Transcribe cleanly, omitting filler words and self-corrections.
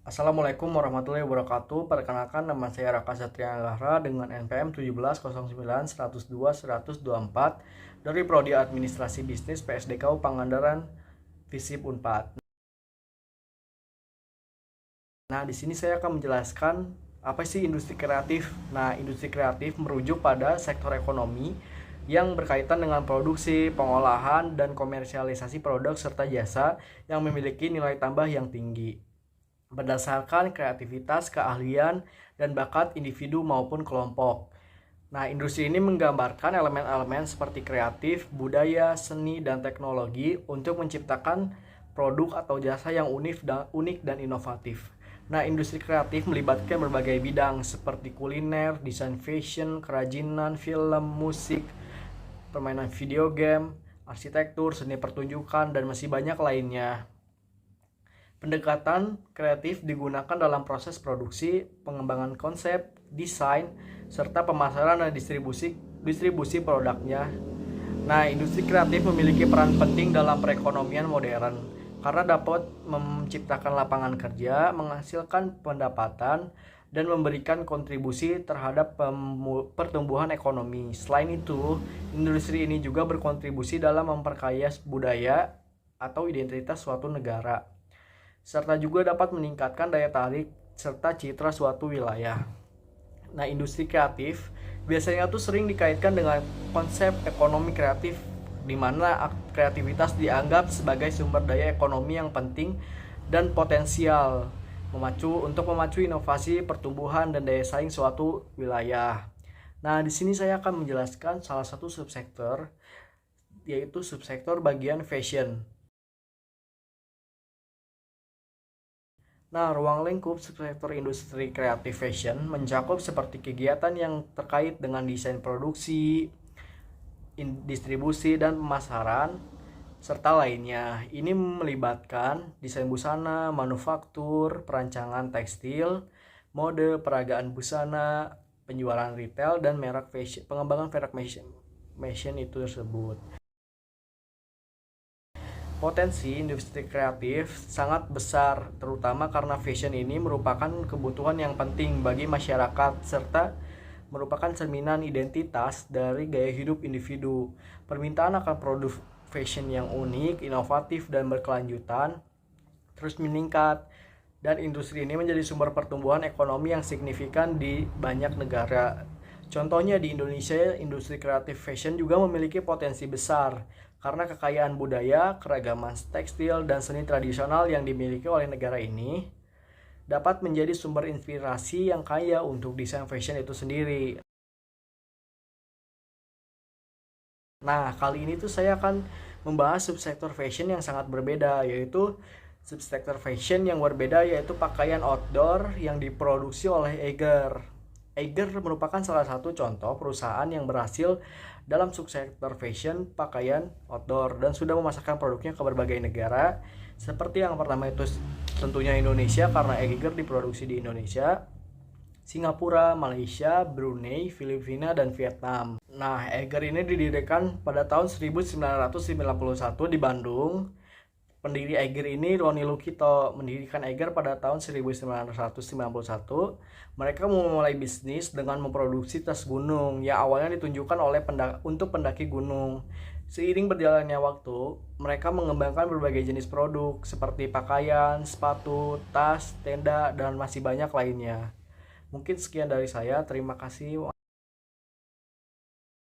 Assalamualaikum warahmatullahi wabarakatuh. Perkenalkan, nama saya Raka Satria Lahra dengan NPM 1709102124 dari Prodi Administrasi Bisnis PSDK Pangandaran FISIP Unpad. Nah, di sini saya akan menjelaskan apa sih industri kreatif. Nah, industri kreatif merujuk pada sektor ekonomi yang berkaitan dengan produksi, pengolahan, dan komersialisasi produk serta jasa yang memiliki nilai tambah yang tinggi berdasarkan kreativitas, keahlian, dan bakat individu maupun kelompok. Nah, industri ini menggambarkan elemen-elemen seperti kreatif, budaya, seni, dan teknologi untuk menciptakan produk atau jasa yang unik dan inovatif. Nah, industri kreatif melibatkan berbagai bidang seperti kuliner, desain fashion, kerajinan, film, musik, permainan video game, arsitektur, seni pertunjukan, dan masih banyak lainnya. Pendekatan kreatif digunakan dalam proses produksi, pengembangan konsep, desain, serta pemasaran dan distribusi produknya. Nah, industri kreatif memiliki peran penting dalam perekonomian modern karena dapat menciptakan lapangan kerja, menghasilkan pendapatan, dan memberikan kontribusi terhadap pertumbuhan ekonomi. Selain itu, industri ini juga berkontribusi dalam memperkaya budaya atau identitas suatu negara, serta juga dapat meningkatkan daya tarik serta citra suatu wilayah. Nah, industri kreatif biasanya tuh sering dikaitkan dengan konsep ekonomi kreatif, di mana kreativitas dianggap sebagai sumber daya ekonomi yang penting dan potensial untuk memacu inovasi, pertumbuhan, dan daya saing suatu wilayah. Nah, di sini saya akan menjelaskan salah satu subsektor, yaitu subsektor bagian fashion. Nah, ruang lingkup subsektor industri kreatif fashion mencakup seperti kegiatan yang terkait dengan desain produksi, distribusi, dan pemasaran, serta lainnya. Ini melibatkan desain busana, manufaktur, perancangan tekstil, mode, peragaan busana, penjualan retail, dan merek fashion, pengembangan merek fashion itu tersebut. Potensi industri kreatif sangat besar, terutama karena fashion ini merupakan kebutuhan yang penting bagi masyarakat serta merupakan cerminan identitas dari gaya hidup individu. Permintaan akan produk fashion yang unik, inovatif, dan berkelanjutan terus meningkat, dan industri ini menjadi sumber pertumbuhan ekonomi yang signifikan di banyak negara. Contohnya di Indonesia, industri kreatif fashion juga memiliki potensi besar karena kekayaan budaya, keragaman tekstil, dan seni tradisional yang dimiliki oleh negara ini dapat menjadi sumber inspirasi yang kaya untuk desain fashion itu sendiri. Nah, kali ini tuh saya akan membahas subsektor fashion yang sangat berbeda, yaitu subsektor fashion yang berbeda yaitu pakaian outdoor yang diproduksi oleh Eiger. Eiger merupakan salah satu contoh perusahaan yang berhasil dalam subsektor fashion pakaian outdoor dan sudah memasarkan produknya ke berbagai negara. Seperti yang pertama itu tentunya Indonesia karena Eiger diproduksi di Indonesia, Singapura, Malaysia, Brunei, Filipina, dan Vietnam. Nah, Eiger ini didirikan pada tahun 1991 di Bandung. Pendiri Eiger ini Roni Lukito mendirikan Eiger pada tahun 1991. Mereka memulai bisnis dengan memproduksi tas gunung yang awalnya ditunjukkan untuk pendaki gunung. Seiring berjalannya waktu, mereka mengembangkan berbagai jenis produk seperti pakaian, sepatu, tas, tenda, dan masih banyak lainnya. Mungkin sekian dari saya. Terima kasih.